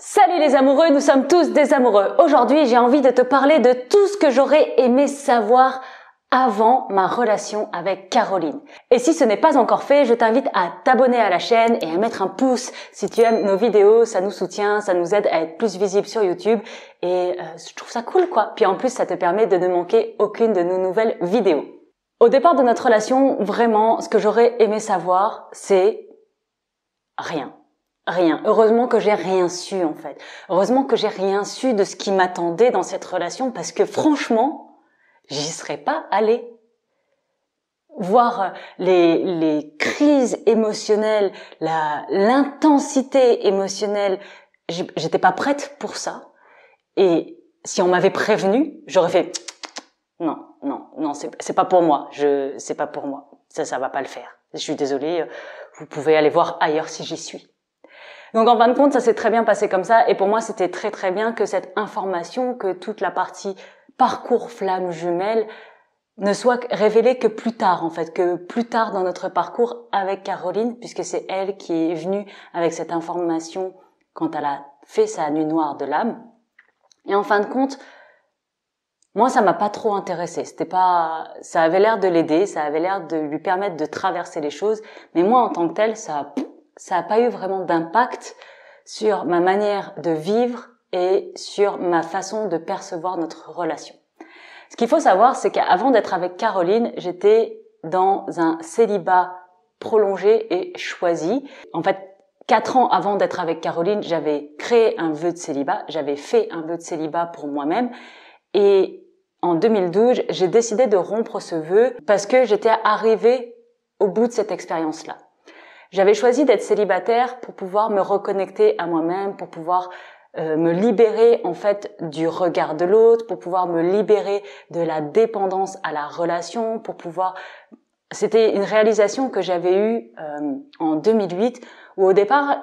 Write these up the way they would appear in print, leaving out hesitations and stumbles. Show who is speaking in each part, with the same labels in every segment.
Speaker 1: Salut les amoureux, nous sommes tous des amoureux. Aujourd'hui, j'ai envie de te parler de tout ce que j'aurais aimé savoir avant ma relation avec Caroline. Et si ce n'est pas encore fait, je t'invite à t'abonner à la chaîne et à mettre un pouce si tu aimes nos vidéos, ça nous soutient, ça nous aide à être plus visible sur YouTube et je trouve ça cool quoi. Puis en plus, ça te permet de ne manquer aucune de nos nouvelles vidéos. Au départ de notre relation, vraiment, ce que j'aurais aimé savoir, c'est rien. Rien. Heureusement que j'ai rien su en fait. Heureusement que j'ai rien su de ce qui m'attendait dans cette relation parce que franchement, j'y serais pas allée. Voir les crises émotionnelles, l'intensité émotionnelle, j'étais pas prête pour ça. Et si on m'avait prévenu, j'aurais fait non, c'est pas pour moi. C'est pas pour moi. Ça va pas le faire. Je suis désolée. Vous pouvez aller voir ailleurs si j'y suis. Donc en fin de compte, ça s'est très bien passé comme ça et pour moi, c'était très très bien que cette information, que toute la partie parcours flamme jumelle ne soit révélée que plus tard en fait, que plus tard dans notre parcours avec Caroline, puisque c'est elle qui est venue avec cette information quand elle a fait sa nuit noire de l'âme. Et en fin de compte, moi, ça m'a pas trop intéressée. Ça avait l'air de l'aider, ça avait l'air de lui permettre de traverser les choses, mais moi en tant que telle, ça a pas eu vraiment d'impact sur ma manière de vivre et sur ma façon de percevoir notre relation. Ce qu'il faut savoir, c'est qu'avant d'être avec Caroline, j'étais dans un célibat prolongé et choisi. En fait, 4 ans avant d'être avec Caroline, j'avais créé un vœu de célibat, j'avais fait un vœu de célibat pour moi-même et en 2012, j'ai décidé de rompre ce vœu parce que j'étais arrivée au bout de cette expérience-là. J'avais choisi d'être célibataire pour pouvoir me reconnecter à moi-même, pour pouvoir me libérer en fait du regard de l'autre, pour pouvoir me libérer de la dépendance à la relation, C'était une réalisation que j'avais eue en 2008 où au départ,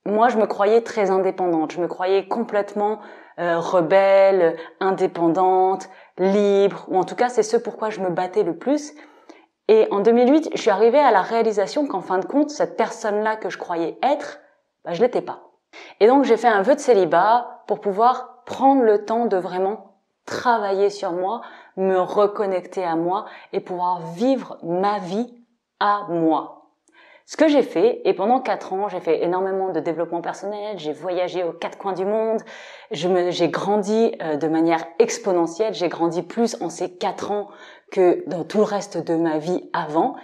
Speaker 1: moi je me croyais très indépendante, je me croyais complètement rebelle, indépendante, libre, ou en tout cas c'est ce pourquoi je me battais le plus. Et en 2008, je suis arrivée à la réalisation qu'en fin de compte, cette personne-là que je croyais être, je l'étais pas. Et donc, j'ai fait un vœu de célibat pour pouvoir prendre le temps de vraiment travailler sur moi, me reconnecter à moi et pouvoir vivre ma vie à moi. Ce que j'ai fait, et pendant 4 ans, j'ai fait énormément de développement personnel, j'ai voyagé aux 4 coins du monde, j'ai grandi de manière exponentielle, j'ai grandi plus en ces 4 ans que dans tout le reste de ma vie avant,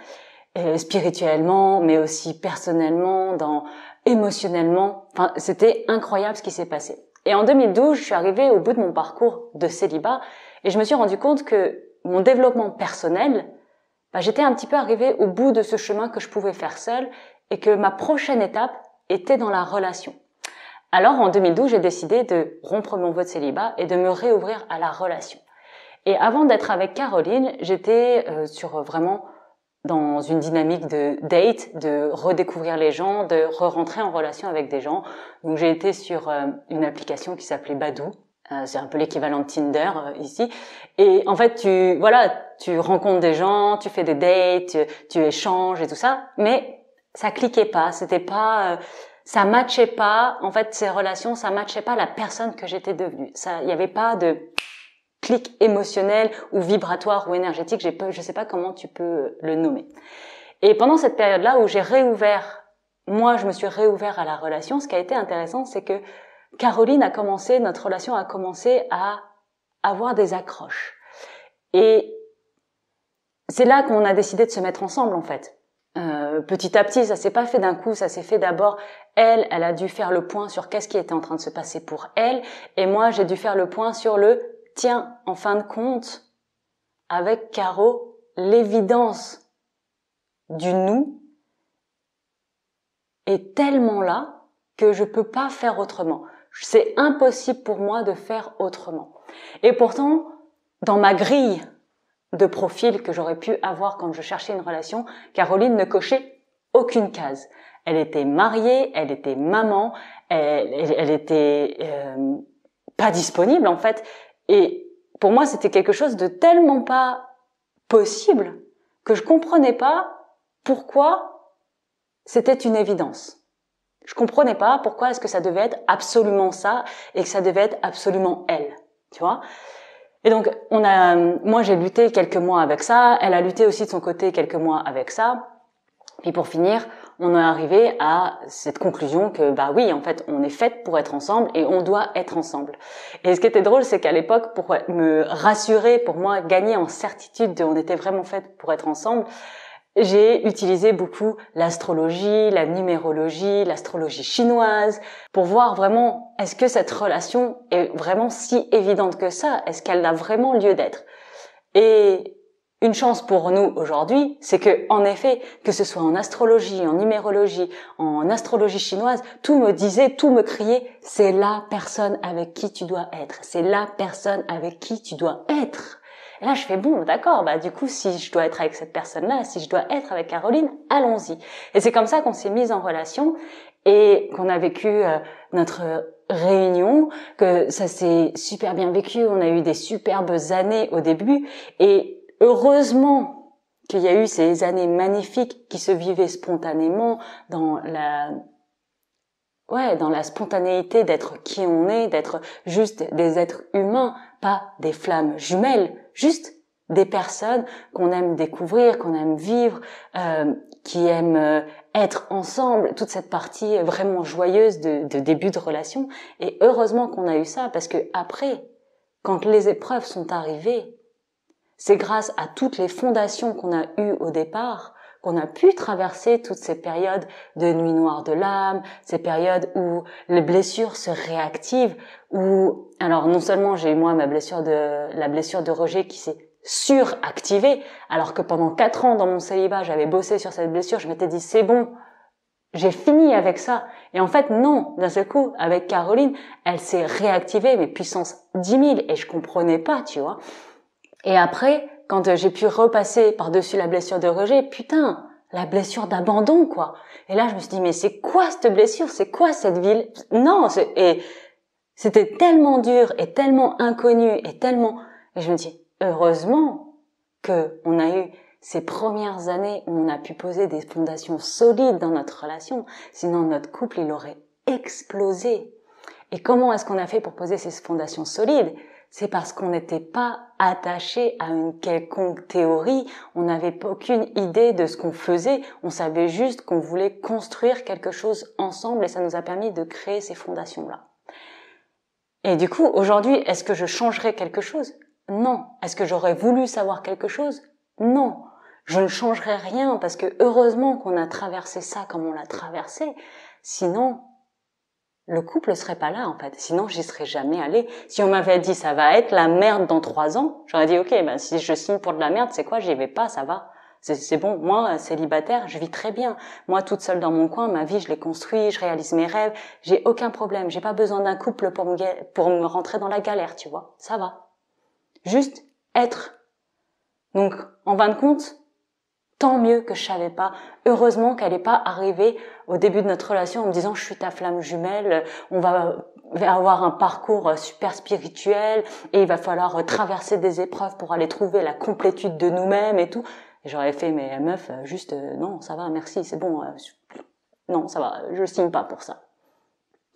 Speaker 1: spirituellement, mais aussi personnellement, émotionnellement. Enfin, c'était incroyable ce qui s'est passé. Et en 2012, je suis arrivée au bout de mon parcours de célibat et je me suis rendu compte que mon développement personnel, j'étais un petit peu arrivée au bout de ce chemin que je pouvais faire seule et que ma prochaine étape était dans la relation. Alors en 2012, j'ai décidé de rompre mon vœu de célibat et de me réouvrir à la relation. Et avant d'être avec Caroline, j'étais vraiment dans une dynamique de date, de redécouvrir les gens, de re-rentrer en relation avec des gens. Donc j'ai été sur une application qui s'appelait Badoo. C'est un peu l'équivalent de Tinder ici. Et en fait, tu rencontres des gens, tu fais des dates, tu échanges et tout ça, mais ça cliquait pas, ça matchait pas. En fait, ces relations, ça matchait pas la personne que j'étais devenue. Il y avait pas de clic émotionnel ou vibratoire ou énergétique, je sais pas comment tu peux le nommer. Et pendant cette période-là où je me suis réouvert à la relation, ce qui a été intéressant, c'est que notre relation a commencé à avoir des accroches. Et c'est là qu'on a décidé de se mettre ensemble, en fait. Petit à petit, ça s'est pas fait d'un coup, ça s'est fait d'abord, elle a dû faire le point sur qu'est-ce qui était en train de se passer pour elle, et moi, j'ai dû faire le point sur tiens, en fin de compte, avec Caro, l'évidence du nous est tellement là que je peux pas faire autrement. C'est impossible pour moi de faire autrement. Et pourtant, dans ma grille de profil que j'aurais pu avoir quand je cherchais une relation, Caroline ne cochait aucune case. Elle était mariée, elle était maman, elle était pas disponible en fait. Et pour moi, c'était quelque chose de tellement pas possible que je comprenais pas pourquoi c'était une évidence. Je comprenais pas pourquoi est-ce que ça devait être absolument ça et que ça devait être absolument elle, tu vois. Et donc, moi j'ai lutté quelques mois avec ça, elle a lutté aussi de son côté quelques mois avec ça. Puis pour finir, on est arrivé à cette conclusion que bah oui, en fait, on est faites pour être ensemble et on doit être ensemble. Et ce qui était drôle, c'est qu'à l'époque, pour me rassurer, pour moi gagner en certitude de on était vraiment faites pour être ensemble, j'ai utilisé beaucoup l'astrologie, la numérologie, l'astrologie chinoise pour voir vraiment est-ce que cette relation est vraiment si évidente que ça, est-ce qu'elle a vraiment lieu d'être. Et une chance pour nous aujourd'hui, c'est que, en effet, que ce soit en astrologie, en numérologie, en astrologie chinoise, tout me disait, tout me criait, c'est la personne avec qui tu dois être. C'est la personne avec qui tu dois être. Et là, je fais bon, d'accord, bah, du coup, si je dois être avec cette personne-là, si je dois être avec Caroline, allons-y. Et c'est comme ça qu'on s'est mis en relation et qu'on a vécu notre réunion, que ça s'est super bien vécu, on a eu des superbes années au début et heureusement qu'il y a eu ces années magnifiques qui se vivaient spontanément dans la spontanéité d'être qui on est, d'être juste des êtres humains, pas des flammes jumelles, juste des personnes qu'on aime découvrir, qu'on aime vivre, qui aiment être ensemble, toute cette partie vraiment joyeuse de début de relation. Et heureusement qu'on a eu ça, parce que après, quand les épreuves sont arrivées, c'est grâce à toutes les fondations qu'on a eues au départ qu'on a pu traverser toutes ces périodes de nuit noire de l'âme, ces périodes où les blessures se réactivent, où, alors non seulement j'ai eu moi la blessure de rejet qui s'est suractivée, alors que pendant 4 ans dans mon célibat, j'avais bossé sur cette blessure, je m'étais dit c'est bon, j'ai fini avec ça. Et en fait, non, d'un seul coup, avec Caroline, elle s'est réactivée, mais puissance 10 000, et je comprenais pas, tu vois. Et après, quand j'ai pu repasser par-dessus la blessure de rejet, putain, la blessure d'abandon, quoi. Et là, je me suis dit, mais c'est quoi cette blessure? C'est quoi cette ville? Non, et c'était tellement dur et tellement inconnu et tellement, et je me dis, heureusement que on a eu ces premières années où on a pu poser des fondations solides dans notre relation. Sinon, notre couple, il aurait explosé. Et comment est-ce qu'on a fait pour poser ces fondations solides? C'est parce qu'on n'était pas attaché à une quelconque théorie, on n'avait aucune idée de ce qu'on faisait, on savait juste qu'on voulait construire quelque chose ensemble et ça nous a permis de créer ces fondations-là. Et du coup, aujourd'hui, est-ce que je changerais quelque chose? Non. Est-ce que j'aurais voulu savoir quelque chose? Non. Je ne changerais rien parce que heureusement qu'on a traversé ça comme on l'a traversé, sinon le couple serait pas là, en fait. Sinon, j'y serais jamais allée. Si on m'avait dit, ça va être la merde dans 3 ans, j'aurais dit, ok, ben, si je signe pour de la merde, c'est quoi, j'y vais pas, ça va. C'est bon. Moi, célibataire, je vis très bien. Moi, toute seule dans mon coin, ma vie, je l'ai construit, je réalise mes rêves. J'ai aucun problème. J'ai pas besoin d'un couple pour me rentrer dans la galère, tu vois. Ça va. Juste être. Donc, en fin de compte, tant mieux que je savais pas. Heureusement qu'elle n'est pas arrivée au début de notre relation en me disant je suis ta flamme jumelle, on va avoir un parcours super spirituel et il va falloir traverser des épreuves pour aller trouver la complétude de nous-mêmes et tout. Et j'aurais fait mais meuf, juste non, ça va, merci, c'est bon. Non, ça va, je signe pas pour ça.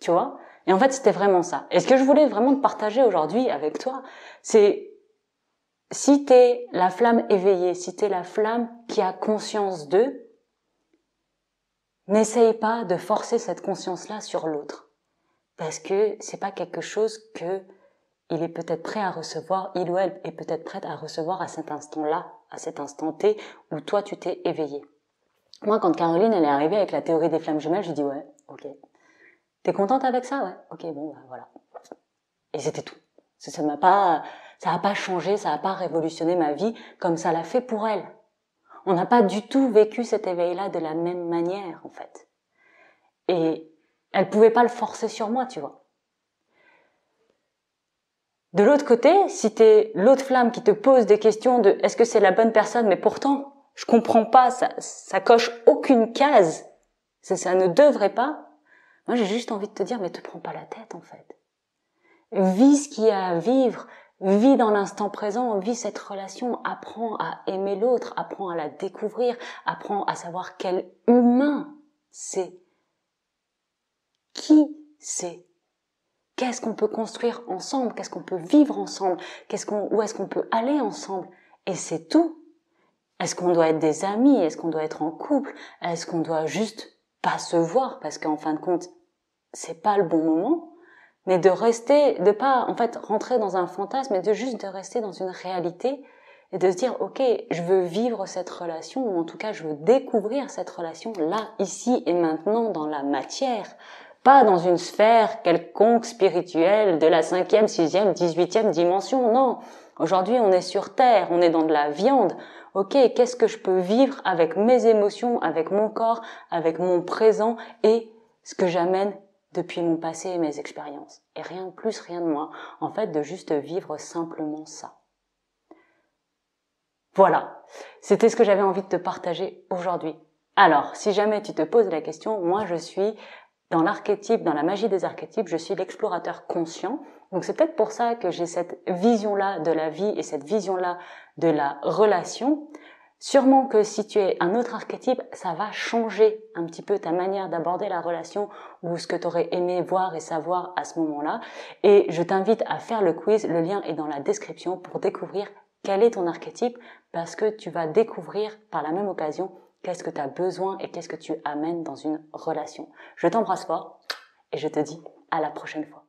Speaker 1: Tu vois? Et en fait, c'était vraiment ça. Et ce que je voulais vraiment te partager aujourd'hui avec toi, c'est si t'es la flamme éveillée, si t'es la flamme qui a conscience d'eux, n'essaye pas de forcer cette conscience-là sur l'autre. Parce que c'est pas quelque chose que il est peut-être prêt à recevoir, il ou elle est peut-être prête à recevoir à cet instant-là, à cet instant T où toi tu t'es éveillé. Moi, quand Caroline, elle est arrivée avec la théorie des flammes jumelles, j'ai dit ouais, ok. T'es contente avec ça? Ouais. Ok, bon, bah, voilà. Et c'était tout. Ça a pas changé, ça a pas révolutionné ma vie comme ça l'a fait pour elle. On n'a pas du tout vécu cet éveil-là de la même manière, en fait. Et elle pouvait pas le forcer sur moi, tu vois. De l'autre côté, si t'es l'autre flamme qui te pose des questions de est-ce que c'est la bonne personne, mais pourtant, je comprends pas, ça coche aucune case, ça ne devrait pas. Moi, j'ai juste envie de te dire, mais te prends pas la tête, en fait. Vis ce qu'il y a à vivre, vis dans l'instant présent, vis cette relation, apprends à aimer l'autre, apprends à la découvrir, apprends à savoir quel humain c'est. qui c'est? Qu'est-ce qu'on peut construire ensemble? Qu'est-ce qu'on peut vivre ensemble? Où est-ce qu'on peut aller ensemble? Et c'est tout. Est-ce qu'on doit être des amis? Est-ce qu'on doit être en couple? Est-ce qu'on doit juste pas se voir? Parce qu'en fin de compte, c'est pas le bon moment. Mais de pas, en fait, rentrer dans un fantasme, mais de rester dans une réalité et de se dire, ok, je veux vivre cette relation, ou en tout cas, je veux découvrir cette relation là, ici et maintenant, dans la matière. Pas dans une sphère quelconque spirituelle de la 5e, 6e, 18e dimension, non. Aujourd'hui, on est sur Terre, on est dans de la viande. Ok, qu'est-ce que je peux vivre avec mes émotions, avec mon corps, avec mon présent et ce que j'amène depuis mon passé et mes expériences. Et rien de plus, rien de moins. En fait, de juste vivre simplement ça. Voilà. C'était ce que j'avais envie de te partager aujourd'hui. Alors, si jamais tu te poses la question, moi je suis dans l'archétype, dans la magie des archétypes, je suis l'explorateur conscient. Donc c'est peut-être pour ça que j'ai cette vision-là de la vie et cette vision-là de la relation. Sûrement que si tu es un autre archétype, ça va changer un petit peu ta manière d'aborder la relation ou ce que tu aurais aimé voir et savoir à ce moment-là. Et je t'invite à faire le quiz, le lien est dans la description pour découvrir quel est ton archétype parce que tu vas découvrir par la même occasion qu'est-ce que tu as besoin et qu'est-ce que tu amènes dans une relation. Je t'embrasse fort et je te dis à la prochaine fois.